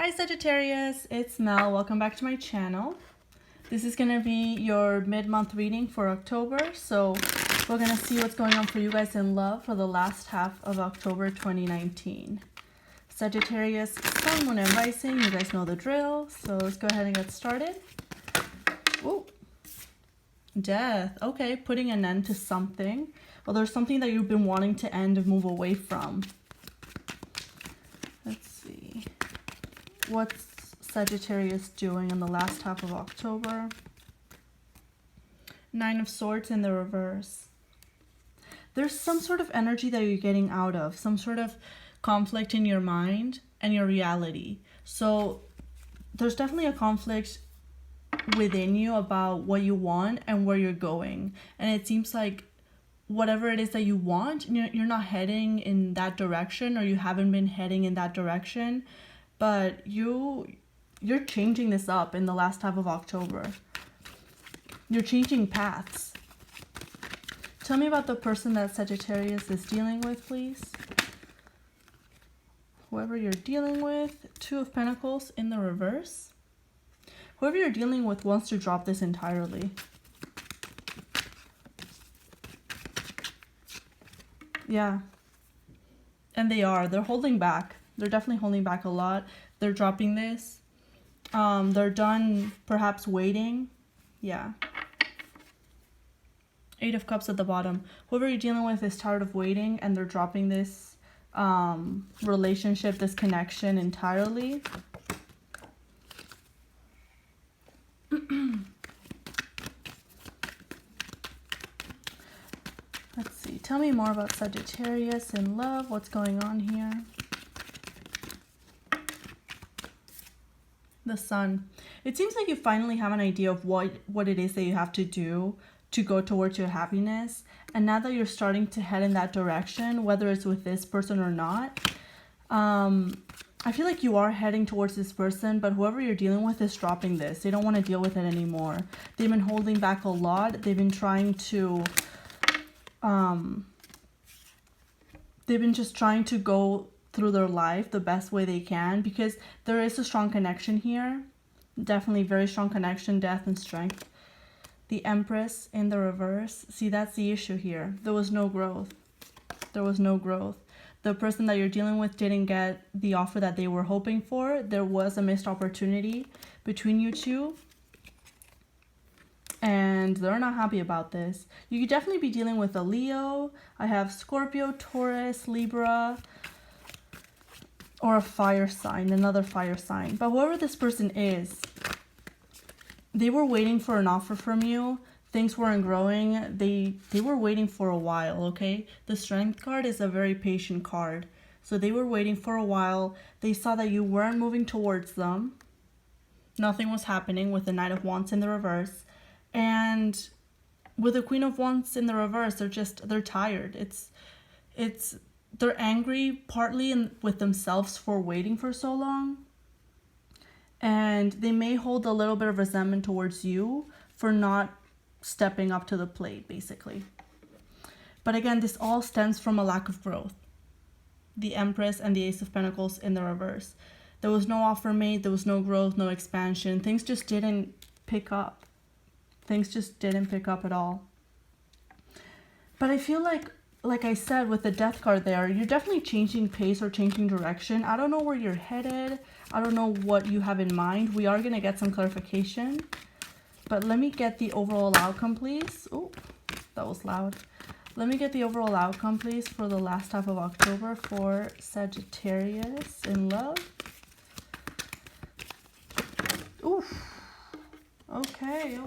Hi Sagittarius, it's Mel. Welcome back to my channel. This is going to be your mid-month reading for October. So we're going to see what's going on for you guys in love for the last half of October 2019. Sagittarius, Sun, Moon, and Rising, you guys know the drill. So let's go ahead and get started. Ooh. Death. Okay, putting an end to something. Well, there's something that you've been wanting to end and move away from. Let's see. What's Sagittarius doing in the last half of October? Nine of Swords in the reverse. There's some sort of energy that you're getting out of, some sort of conflict in your mind and your reality. So there's definitely a conflict within you about what you want and where you're going. And it seems like whatever it is that you want, you're not heading in that direction, or you haven't been heading in that direction. But you're changing this up in the last half of October. You're changing paths. Tell me about the person that Sagittarius is dealing with, please. Whoever you're dealing with, Two of Pentacles in the reverse. Whoever you're dealing with wants to drop this entirely. Yeah. And they are. They're holding back. They're definitely holding back a lot. They're dropping this. They're done perhaps waiting. Yeah. Eight of Cups at the bottom. Whoever you're dealing with is tired of waiting, and they're dropping this relationship, this connection entirely. Let's see. Tell me more about Sagittarius in love. What's going on here? The Sun. It seems like you finally have an idea of what it is that you have to do to go towards your happiness. And now that you're starting to head in that direction, whether it's with this person or not, I feel like you are heading towards this person, but whoever you're dealing with is dropping this. They don't want to deal with it anymore. They've been holding back a lot. They've been trying to they've been just trying to go through their life the best way they can, because there is a strong connection here. Definitely very strong connection, death and strength. The Empress in the reverse. See, that's the issue here. There was no growth. There was no growth. The person that you're dealing with didn't get the offer that they were hoping for. There was a missed opportunity between you two. And they're not happy about this. You could definitely be dealing with a Leo. I have Scorpio, Taurus, Libra, or a fire sign, another fire sign. But whoever this person is, they were waiting for an offer from you. Things weren't growing. They were waiting for a while, okay? The Strength card is a very patient card. So they were waiting for a while. They saw that you weren't moving towards them. Nothing was happening with the Knight of Wands in the reverse. And with the Queen of Wands in the reverse, they're tired. They're angry partly with themselves for waiting for so long. And they may hold a little bit of resentment towards you for not stepping up to the plate, basically. But again, this all stems from a lack of growth. The Empress and the Ace of Pentacles in the reverse. There was no offer made. There was no growth, no expansion. Things just didn't pick up. Things just didn't pick up at all. But I feel like I said, with the Death card there, you're definitely changing pace or changing direction. I don't know where you're headed. I don't know what you have in mind. We are going to get some clarification. But let me get the overall outcome, please. Oh, that was loud. Let me get the overall outcome, please, for the last half of October for Sagittarius in love. Oof. Okay.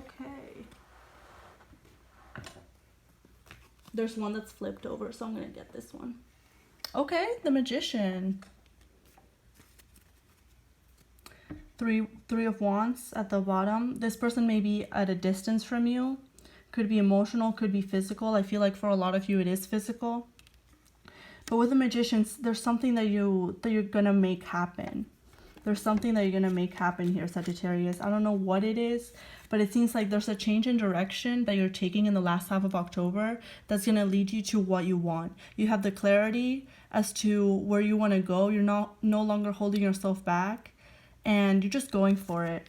There's one that's flipped over, so I'm going to get this one. Okay, the Magician. Three of Wands at the bottom. This person may be at a distance from you. Could be emotional, could be physical. I feel like for a lot of you it is physical. But with the Magician, there's something that you're going to make happen. There's something that you're going to make happen here, Sagittarius. I don't know what it is, but it seems like there's a change in direction that you're taking in the last half of October that's going to lead you to what you want. You have the clarity as to where you want to go. You're no longer holding yourself back. and you're just going for it.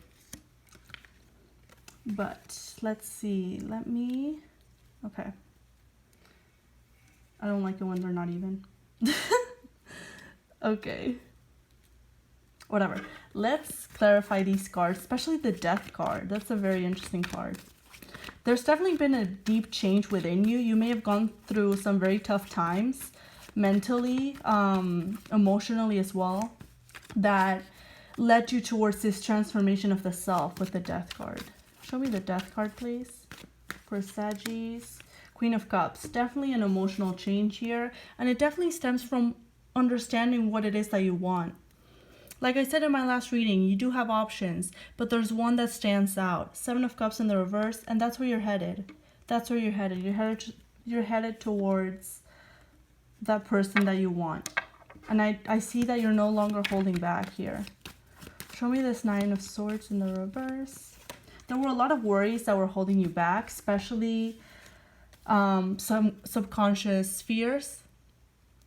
But let's see, okay. I don't like it when they're not even. Okay. Whatever. Let's clarify these cards, especially the Death card. That's a very interesting card. There's definitely been a deep change within you. You may have gone through some very tough times, mentally, emotionally as well, that led you towards this transformation of the self with the Death card. Show me the Death card, please, for Saggies. Queen of Cups. Definitely an emotional change here, and it definitely stems from understanding what it is that you want. Like I said in my last reading, you do have options, but there's one that stands out. Seven of Cups in the reverse, and that's where you're headed. That's where you're headed. You're headed towards that person that you want. And I see that you're no longer holding back here. Show me this Nine of Swords in the reverse. There were a lot of worries that were holding you back, especially some subconscious fears.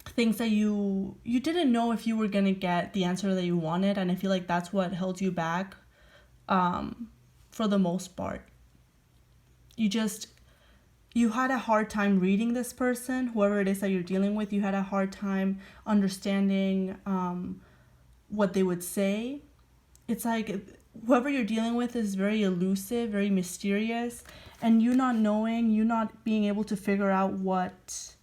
Things that you didn't know if you were going to get the answer that you wanted, and I feel like that's what held you back for the most part. You had a hard time reading this person, whoever it is that you're dealing with. You had a hard time understanding what they would say. It's like whoever you're dealing with is very elusive, very mysterious, and you not being able to figure out what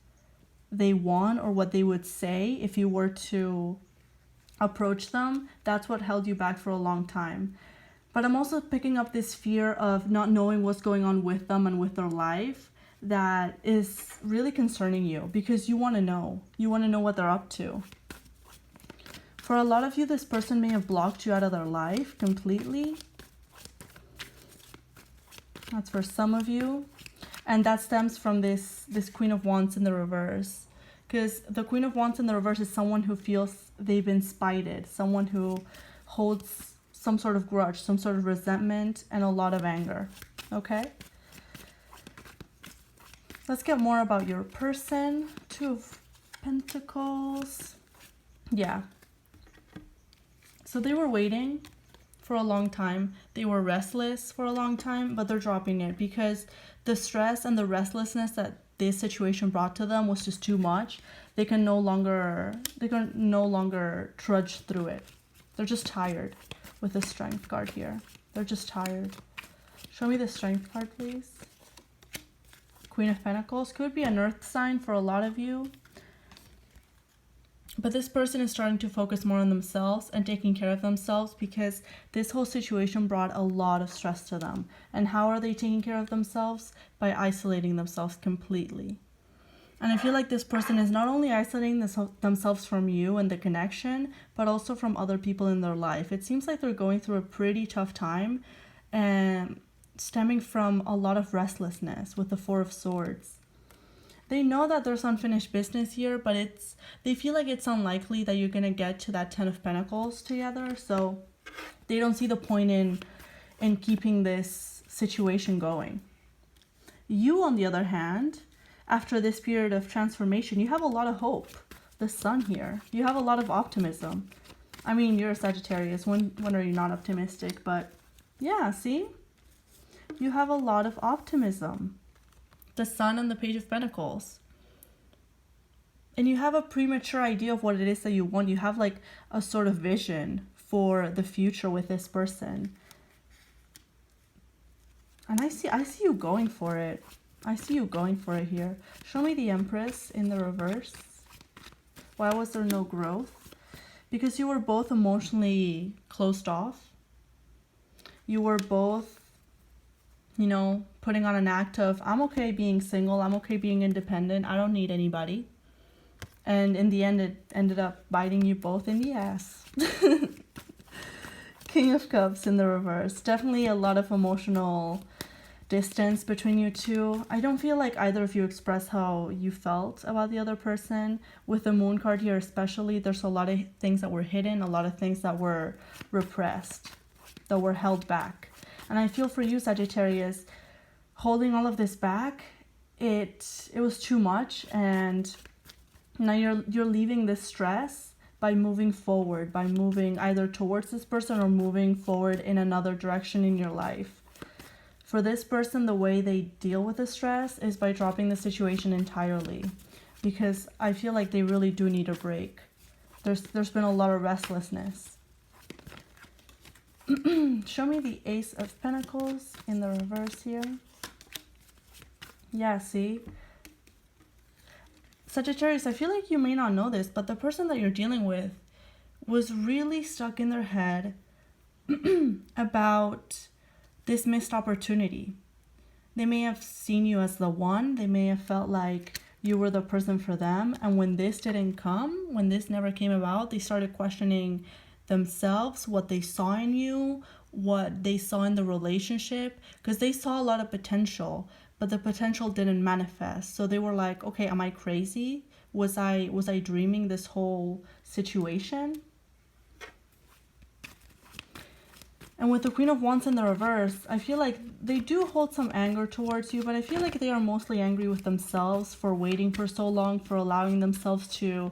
they want or what they would say if you were to approach them. That's what held you back for a long time. But I'm also picking up this fear of not knowing what's going on with them and with their life that is really concerning you, because you want to know what they're up to. For a lot of you, this person may have blocked you out of their life completely. That's for some of you. And that stems from this Queen of Wands in the reverse. Because the Queen of Wands in the reverse is someone who feels they've been spited. Someone who holds some sort of grudge, some sort of resentment, and a lot of anger. Okay? Let's get more about your person. Two of Pentacles. Yeah. So they were waiting for a long time. They were restless for a long time, but they're dropping it because the stress and the restlessness that this situation brought to them was just too much. They can no longer trudge through it. They're just tired with the Strength card here. They're just tired. Show me the Strength card, please. Queen of Pentacles. Could be an earth sign for a lot of you. But this person is starting to focus more on themselves and taking care of themselves, because this whole situation brought a lot of stress to them. And how are they taking care of themselves? By isolating themselves completely. And I feel like this person is not only isolating themselves from you and the connection, but also from other people in their life. It seems like they're going through a pretty tough time, and stemming from a lot of restlessness with the Four of Swords. They know that there's unfinished business here, but they feel like it's unlikely that you're going to get to that Ten of Pentacles together. So they don't see the point in keeping this situation going. You, on the other hand, after this period of transformation, you have a lot of hope. The Sun here. You have a lot of optimism. I mean, you're a Sagittarius. When are you not optimistic? But yeah, see? You have a lot of optimism. The Sun and the Page of Pentacles. And you have a premature idea of what it is that you want. You have like a sort of vision for the future with this person. And I see you going for it. I see you going for it here. Show me the Empress in the reverse. Why was there no growth? Because you were both emotionally closed off. You were both, putting on an act of, I'm okay being single, I'm okay being independent, I don't need anybody. And in the end, it ended up biting you both in the ass. King of Cups in the reverse. Definitely a lot of emotional distance between you two. I don't feel like either of you expressed how you felt about the other person. With the Moon card here especially, there's a lot of things that were hidden, a lot of things that were repressed, that were held back. And I feel for you, Sagittarius, holding all of this back, it was too much, and now you're leaving this stress by moving forward, by moving either towards this person or moving forward in another direction in your life. For this person, the way they deal with the stress is by dropping the situation entirely, because I feel like they really do need a break. There's been a lot of restlessness. Show me the Ace of Pentacles in the reverse here. Yeah, see? Sagittarius, I feel like you may not know this, but the person that you're dealing with was really stuck in their head about this missed opportunity. They may have seen you as the one. They may have felt like you were the person for them. And when this didn't come, when this never came about, they started questioning themselves, what they saw in you, what they saw in the relationship, because they saw a lot of potential, but the potential didn't manifest. So they were like, okay, am I crazy? Was I dreaming this whole situation? And with the Queen of Wands in the reverse, I feel like they do hold some anger towards you, but I feel like they are mostly angry with themselves for waiting for so long, for allowing themselves to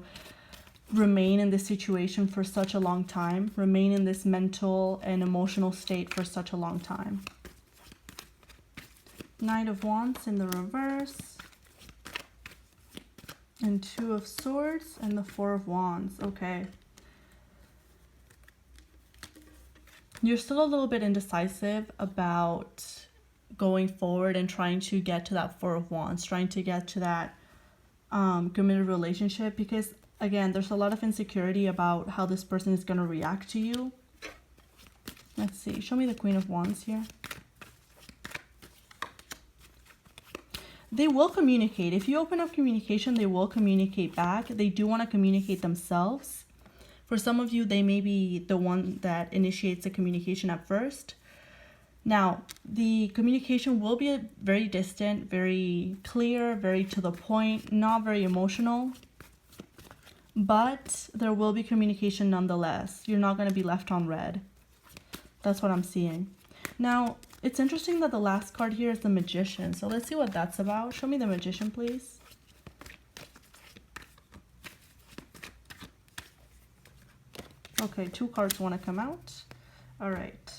remain in this situation for such a long time, remain in this mental and emotional state for such a long time. Knight of Wands in the reverse, and Two of Swords, and the Four of Wands. Okay. You're still a little bit indecisive about going forward and trying to get to that Four of Wands, trying to get to that committed relationship, because again, there's a lot of insecurity about how this person is going to react to you. Let's see. Show me the Queen of Wands here. They will communicate. If you open up communication, they will communicate back. They do want to communicate themselves. For some of you, they may be the one that initiates the communication at first. Now, the communication will be very distant, very clear, very to the point, not very emotional. But there will be communication nonetheless. You're not going to be left on red. That's what I'm seeing. Now, it's interesting that the last card here is the Magician. So let's see what that's about. Show me the Magician, please. Okay, 2 cards want to come out. All right.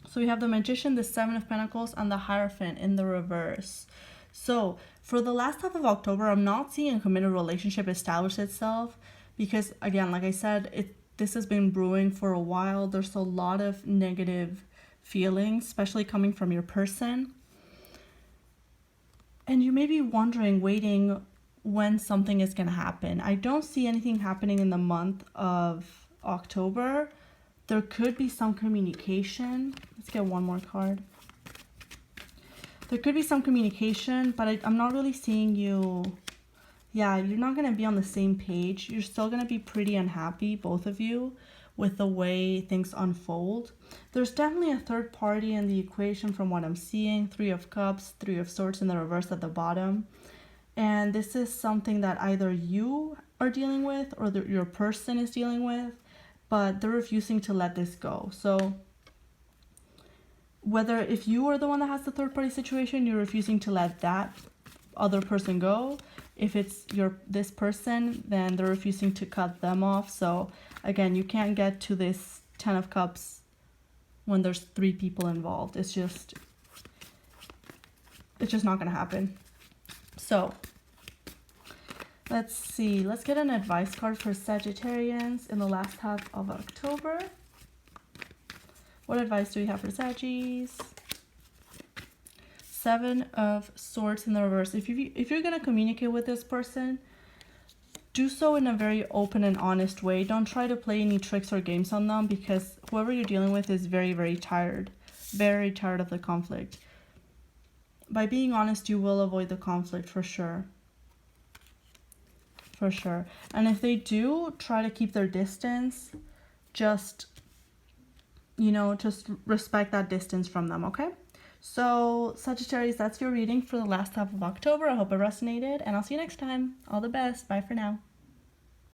So we have the Magician, the Seven of Pentacles, and the Hierophant in the reverse. So for the last half of October, I'm not seeing a committed relationship establish itself because, again, like I said, this has been brewing for a while. There's a lot of negative feelings, especially coming from your person. And you may be wondering, waiting when something is going to happen. I don't see anything happening in the month of October. There could be some communication. Let's get one more card. There could be some communication, but I'm not really seeing you. Yeah, you're not going to be on the same page. You're still going to be pretty unhappy, both of you, with the way things unfold. There's definitely a third party in the equation from what I'm seeing. 3 of Cups, 3 of Swords in the reverse at the bottom. And this is something that either you are dealing with or your person is dealing with, but they're refusing to let this go. So whether if you are the one that has the third party situation, you're refusing to let that other person go. If it's this person, then they're refusing to cut them off. So again, you can't get to this 10 of Cups when there's 3 people involved. It's just not going to happen. So let's see. Let's get an advice card for Sagittarians in the last half of October. What advice do we have for Saggies? 7 of Swords in the reverse. If you're going to communicate with this person, do so in a very open and honest way. Don't try to play any tricks or games on them, because whoever you're dealing with is very, very tired. Very tired of the conflict. By being honest, you will avoid the conflict for sure. For sure. And if they do try to keep their distance, just respect that distance from them, okay? So, Sagittarius, that's your reading for the last half of October. I hope it resonated, and I'll see you next time. All the best. Bye for now.